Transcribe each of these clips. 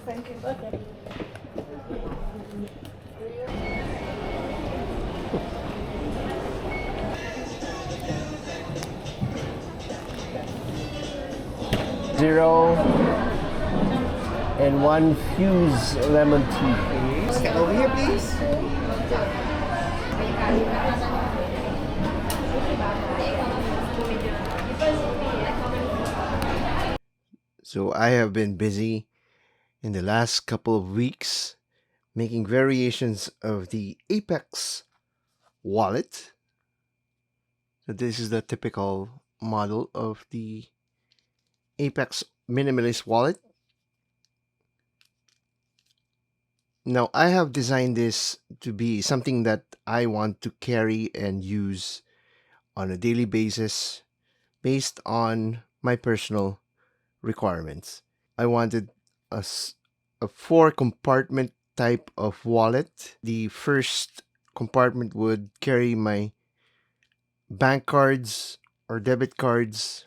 Thank you. Zero and one fuse lemon tea. Step over here, please. So I have been busy in the last couple of weeks making variations of the Apex wallet. So this is the typical model of the Apex minimalist wallet. Now I have designed this to be something that I want to carry and use on a daily basis based on my personal requirements. I wanted a 4-compartment type of wallet. The first compartment would carry my bank cards or debit cards.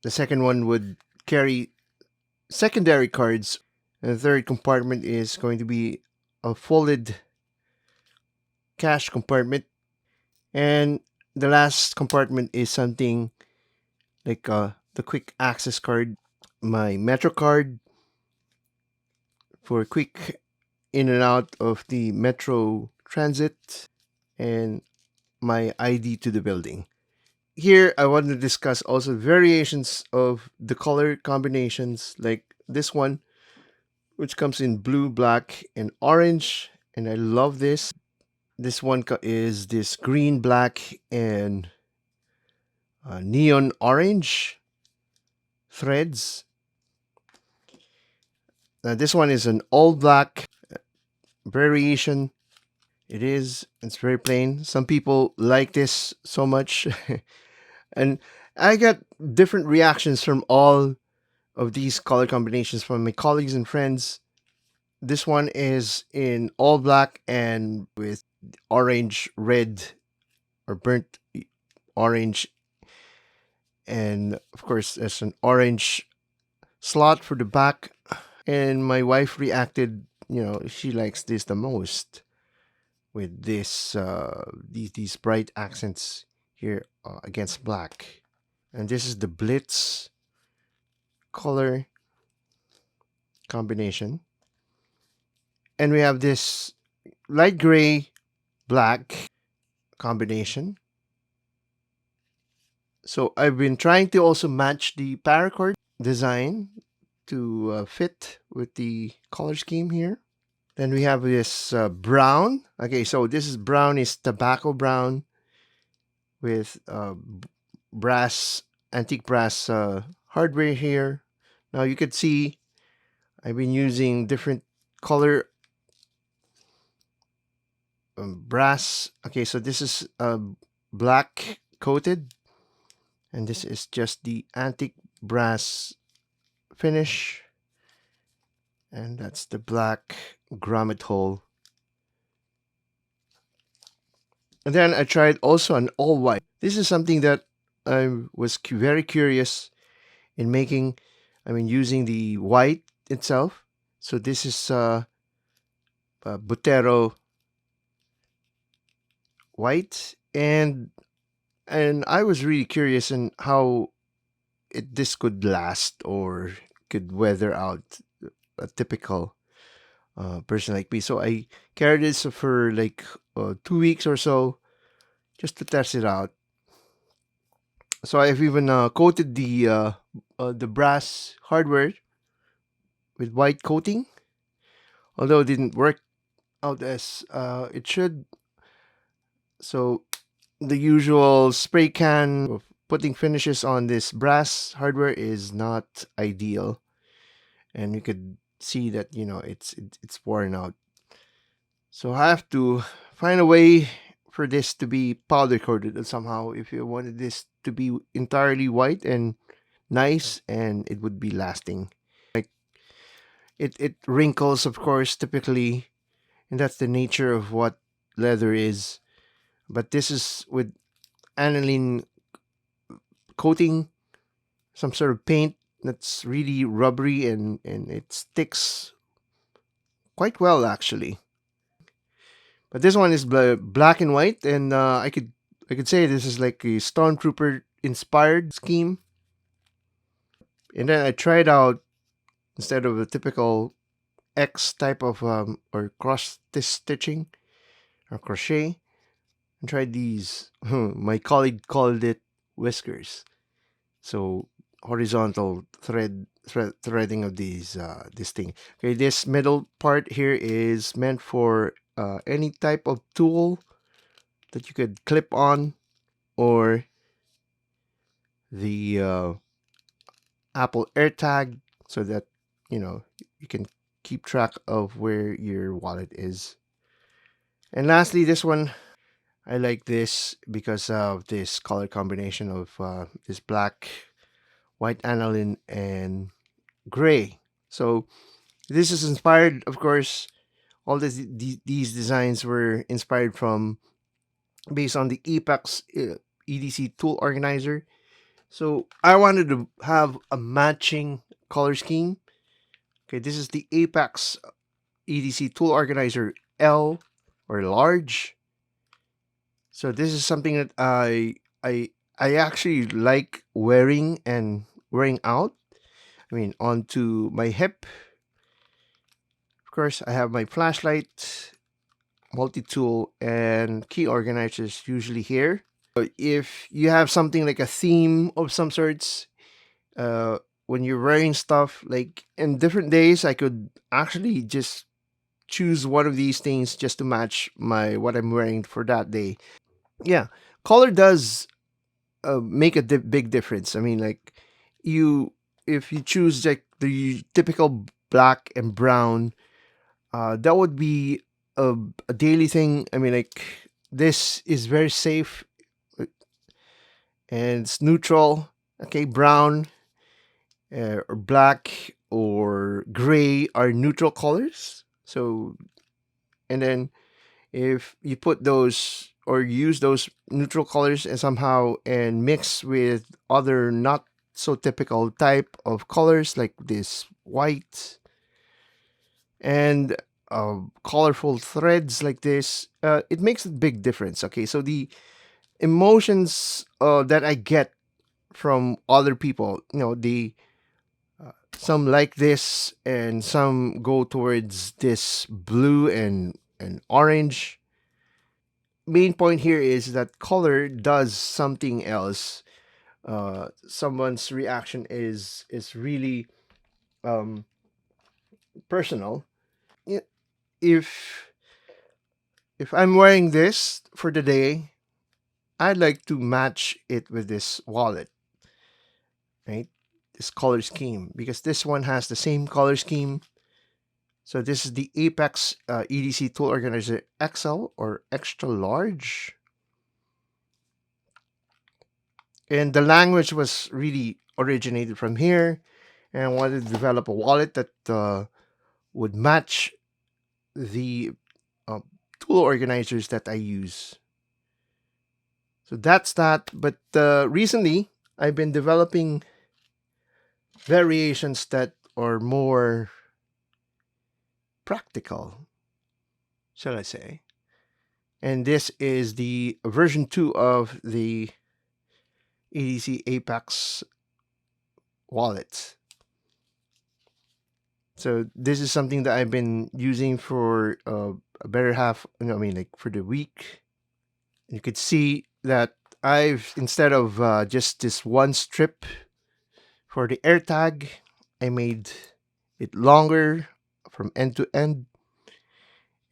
The second one would carry secondary cards. And the third compartment is going to be a folded cash compartment. And the last compartment is something like the quick access card, my Metro card for quick in and out of the Metro transit, and my ID to the building. Here, I want to discuss also variations of the color combinations, like this one, which comes in blue, black, and orange. And I love this. This one is this green, black, and neon orange threads. Now this one is an all black variation. It's very plain. Some people like this so much. And I got different reactions from all of these color combinations from my colleagues and friends. This one is in all black and with orange, red, or burnt orange. And of course, there's an orange slot for the back. And my wife reacted, she likes this the most with this these bright accents here against black. And this is the Blitz color combination. And we have this light gray black combination. So I've been trying to also match the paracord design to fit with the color scheme here. Then we have this brown. Okay, so this is brown, is tobacco brown with antique brass hardware here. Now you can see I've been using different color brass. Okay, so this is black coated, and this is just the antique brass finish, and that's the black grommet hole. And then I tried also an all white. This is something that I was very curious in making. Using the white itself. So this is Botero white, and I was really curious in how this could last or could weather out a typical person like me. So I carried this for like 2 weeks or so just to test it out. So I've even coated the brass hardware with white coating, although it didn't work out as it should. So the usual spray can of putting finishes on this brass hardware is not ideal, and you could see that it's worn out. So I have to find a way for this to be powder coated somehow if you wanted this to be entirely white and nice, and it would be lasting. Like it wrinkles, of course, typically, and that's the nature of what leather is. But this is with aniline coating, some sort of paint that's really rubbery and it sticks quite well actually. But this one is black and white, and I could say this is like a stormtrooper inspired scheme. And then I tried out, instead of a typical X type of or cross stitching or crochet, I tried these. My colleague called it whiskers. So horizontal threading of these this thing. Okay, this middle part here is meant for any type of tool that you could clip on, or the Apple AirTag, so that you know you can keep track of where your wallet is. And lastly, this one, I like this because of this color combination of this black, white aniline, and gray. So this is inspired, of course. All these designs were inspired from, based on the Apex EDC tool organizer. So I wanted to have a matching color scheme. Okay, this is the Apex EDC tool organizer L, or large. So this is something that I actually like wearing and wearing out. I mean, onto my hip. Of course, I have my flashlight, multi-tool, and key organizers usually here. If you have something like a theme of some sorts, when you're wearing stuff, like in different days, I could actually just choose one of these things just to match my what I'm wearing for that day. Yeah, color does make a big difference. I mean, like, you if you choose like the typical black and brown, that would be a daily thing. I mean, like, this is very safe, uh, and it's neutral. Okay, brown, or black or gray are neutral colors. So, and then if you put those or use those neutral colors and somehow and mix with other not so typical type of colors like this white and colorful threads like this, it makes a big difference. Okay, so the emotions that I get from other people, the some like this and some go towards this blue and orange. Main point here is that color does something else. Someone's reaction is really um, personal. I- If if I'm wearing this for the day, I'd like to match it with this wallet, right? This color scheme, because this one has the same color scheme. So this is the Apex EDC Tool Organizer XL, or extra large. And the language was really originated from here, and I wanted to develop a wallet that would match the uh, tool organizers that I use. So that's that. But recently, I've been developing variations that are more practical, shall I say. And this is the version 2 of the EDC Apex wallet. So this is something that I've been using for a better half, I mean, like, for the week. You could see that I've, instead of just this one strip for the AirTag, I made it longer from end to end,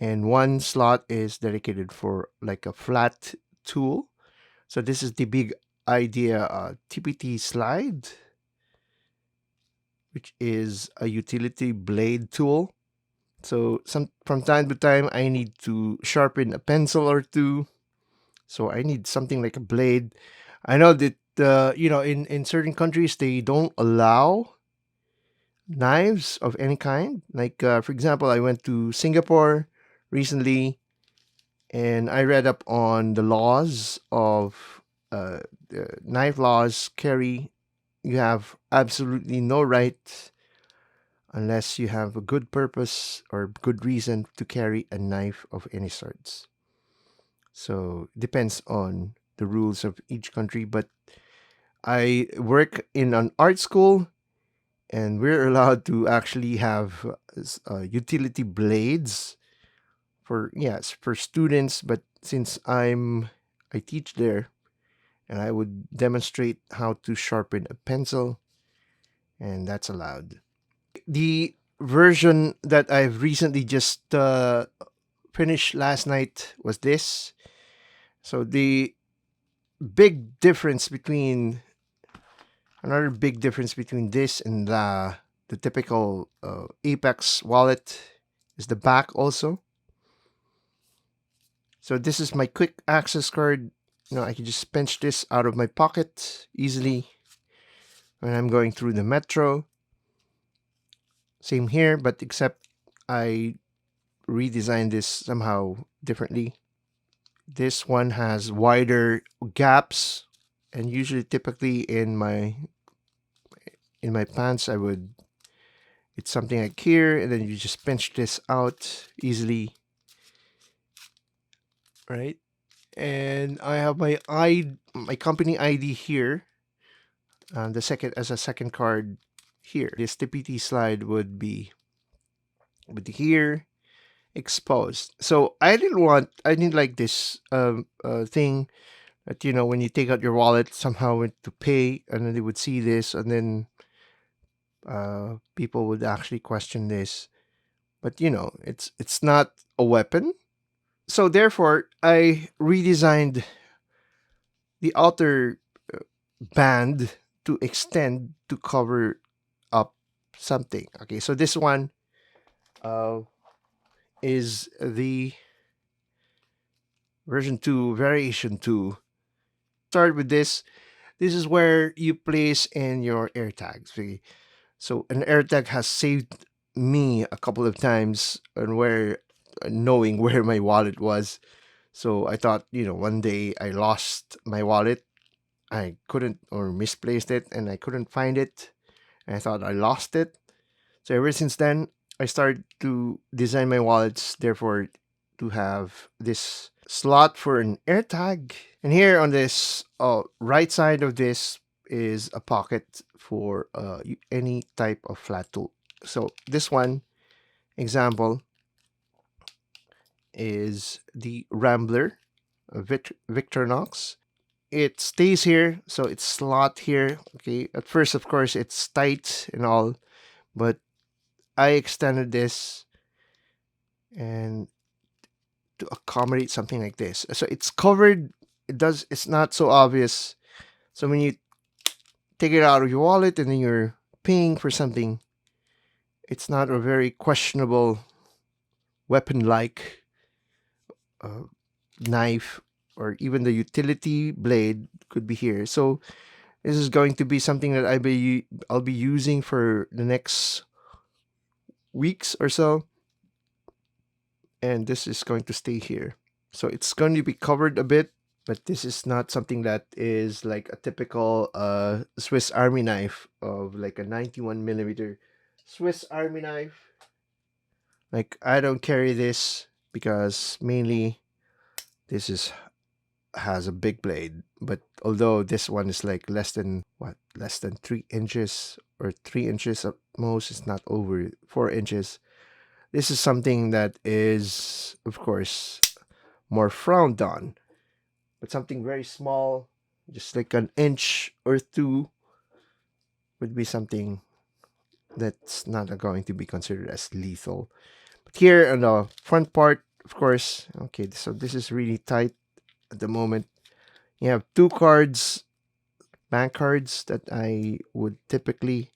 and one slot is dedicated for like a flat tool. So this is the big idea TPT slide, which is a utility blade tool. So some from time to time I need to sharpen a pencil or two. So I need something like a blade. I know that in certain countries they don't allow knives of any kind. Like, for example, I went to Singapore recently, and I read up on the laws of the knife laws carry you have absolutely no right unless you have a good purpose or good reason to carry a knife of any sorts. So depends on the rules of each country. But I work in an art school, and we're allowed to actually have utility blades for, yes, for students. But since I teach there, and I would demonstrate how to sharpen a pencil, and that's allowed. The version that I've recently just finished last night was this. So the big difference between another big difference between this and the typical Apex wallet is the back also. So this is my quick access card. I can just pinch this out of my pocket easily when I'm going through the metro. Same here, but except I redesigned this somehow differently. This one has wider gaps, and usually typically in my pants I would, it's something like here, and then you just pinch this out easily, right? And I have my company ID here, the second as a second card here. This TPT slide would be here exposed. So I didn't like this thing that, when you take out your wallet somehow went to pay, and then they would see this, and then people would actually question this. But it's not a weapon. So therefore, I redesigned the outer band to extend to cover up something. Okay, so this one uh, is the version 2, variation 2. Start with this. This is where you place in your AirTags. Okay? So an AirTag has saved me a couple of times on where knowing where my wallet was. So I thought, one day I lost my wallet. I couldn't, or misplaced it, and I couldn't find it. And I thought I lost it. So ever since then, I started to design my wallets, therefore, to have this slot for an AirTag. And here on this right side of this is a pocket for any type of flat tool. So this one, example, is the Rambler Victorinox. It stays here, so it's slot here. Okay, at first, of course, it's tight and all, but I extended this and to accommodate something like this. So it's covered. It's not so obvious. So when you take it out of your wallet and then you're paying for something, it's not a very questionable weapon-like uh, knife, or even the utility blade could be here. So this is going to be something that I'll be using for the next weeks or so, and this is going to stay here. So it's going to be covered a bit, but this is not something that is like a typical Swiss Army knife of like a 91 millimeter Swiss Army knife. Like, I don't carry this because mainly this has a big blade, but although this one is like less than 3 inches, or 3 inches at most, it's not over 4 inches. This is something that is, of course, more frowned on. But something very small, just like an inch or two, would be something that's not going to be considered as lethal. But here on the front part, of course, okay, so this is really tight at the moment. You have two cards, bank cards, that I would typically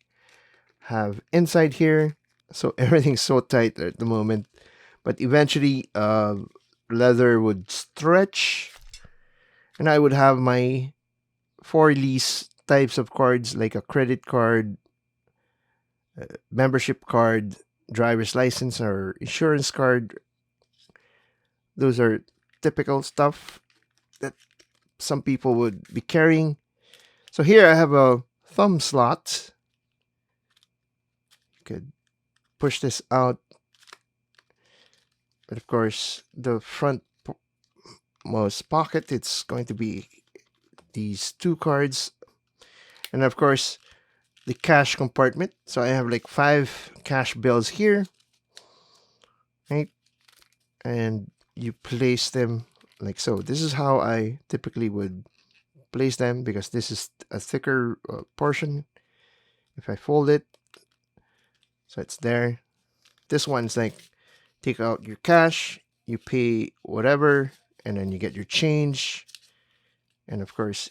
have inside here. So everything's so tight at the moment. But eventually, leather would stretch, and I would have my for lease types of cards, like a credit card, membership card, driver's license, or insurance card. Those are typical stuff that some people would be carrying. So here I have a thumb slot. You could push this out, but of course, the front most pocket, it's going to be these two cards, and of course, the cash compartment. So I have like 5 cash bills here, right? And you place them like so. This is how I typically would place them because this is a thicker portion. If I fold it, so it's there. This one's like take out your cash, you pay whatever, and then you get your change. And of course,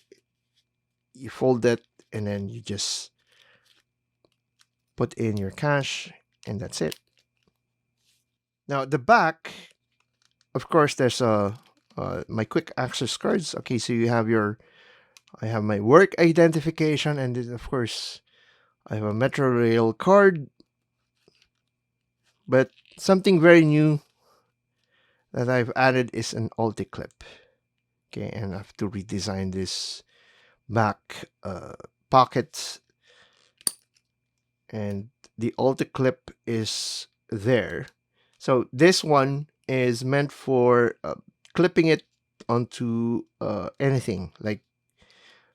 you fold it and then you just put in your cash, and that's it. Now, the back, of course, there's my quick access cards. Okay, so you have I have my work identification, and then of course, I have a Metro Rail card. But something very new that I've added is an Ulticlip. Okay, and I have to redesign this back pocket, and the Ulticlip is there. So this one is meant for clipping it onto anything. Like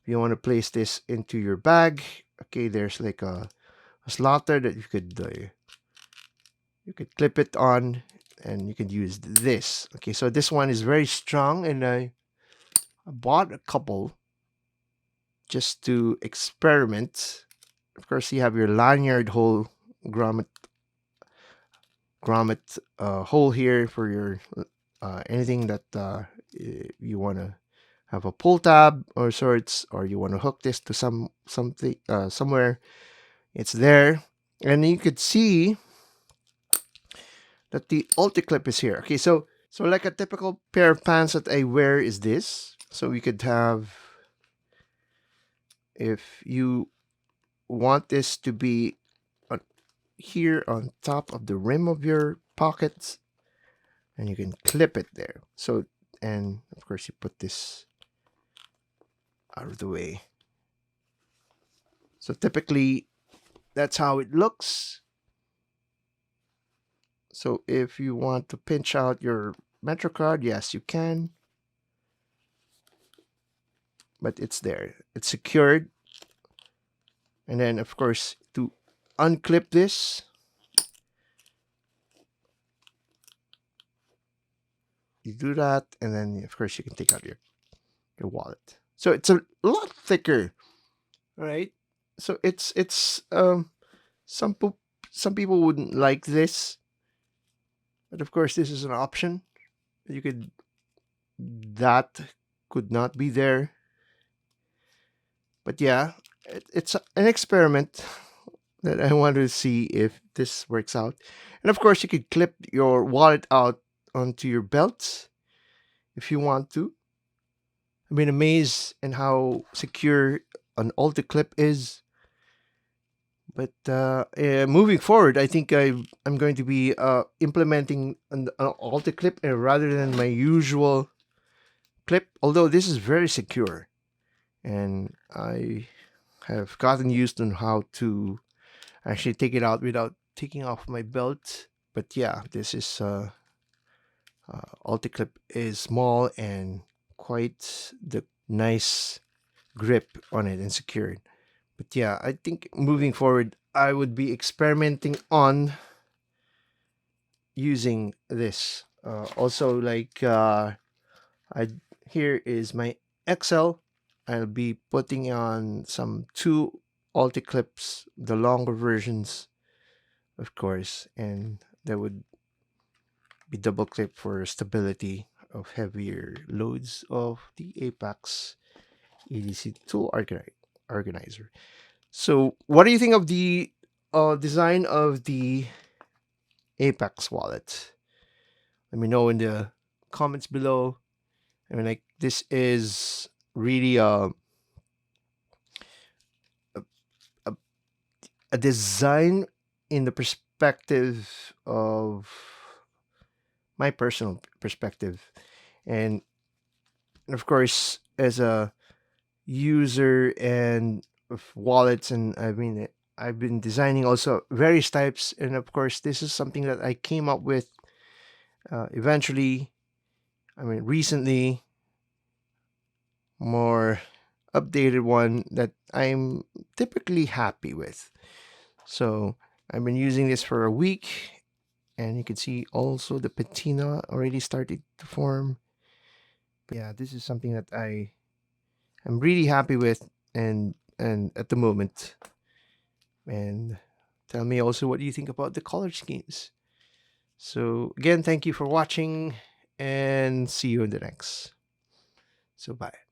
if you want to place this into your bag, okay, there's like a slot there that you could clip it on, and you could use this. Okay, so this one is very strong, and I bought a couple just to experiment. Of course, you have your lanyard hole grommet hole here for your anything that you want to have a pull tab or sorts, or you want to hook this to something somewhere. It's there, and you could see that the Ulticlip is here. Okay, so like a typical pair of pants that I wear is this. So we could have, if you want this to be on, here on top of the rim of your pockets, and you can clip it there. So, and of course you put this out of the way. So typically that's how it looks. So if you want to pinch out your Metro card, yes, you can. But it's there. It's secured. And then, of course, to unclip this, you do that. And then, of course, you can take out your wallet. So it's a lot thicker, right? So it's some some people wouldn't like this, but of course, this is an option. You could that could not be there, but yeah, it's an experiment that I wanted to see if this works out. And of course, you could clip your wallet out onto your belt if you want to. I've been amazed in how secure an Ulticlip is. But moving forward, I think I'm going to be implementing an Ulticlip rather than my usual clip. Although this is very secure, and I have gotten used on how to actually take it out without taking off my belt. But yeah, this is Ulticlip is small and quite the nice grip on it and secured. But yeah, I think moving forward, I would be experimenting on using this. Also, like I here is my Excel. I'll be putting on some 2 Ulticlips, the longer versions, of course, and that would be double clip for stability of heavier loads of the Apex EDC tool organizer. So, what do you think of the design of the Apex wallet? Let me know in the comments below. I mean, like this is really a, a design in the perspective of my personal perspective, and of course, as a user and of wallets, and I've been designing also various types, and of course this is something that I came up with eventually. Recently, more updated one that I'm typically happy with. So I've been using this for a week, and you can see also the patina already started to form. Yeah, this is something that I'm really happy with, and at the moment. And tell me also what you think about the color schemes. So again, thank you for watching, and see you in the next. So bye.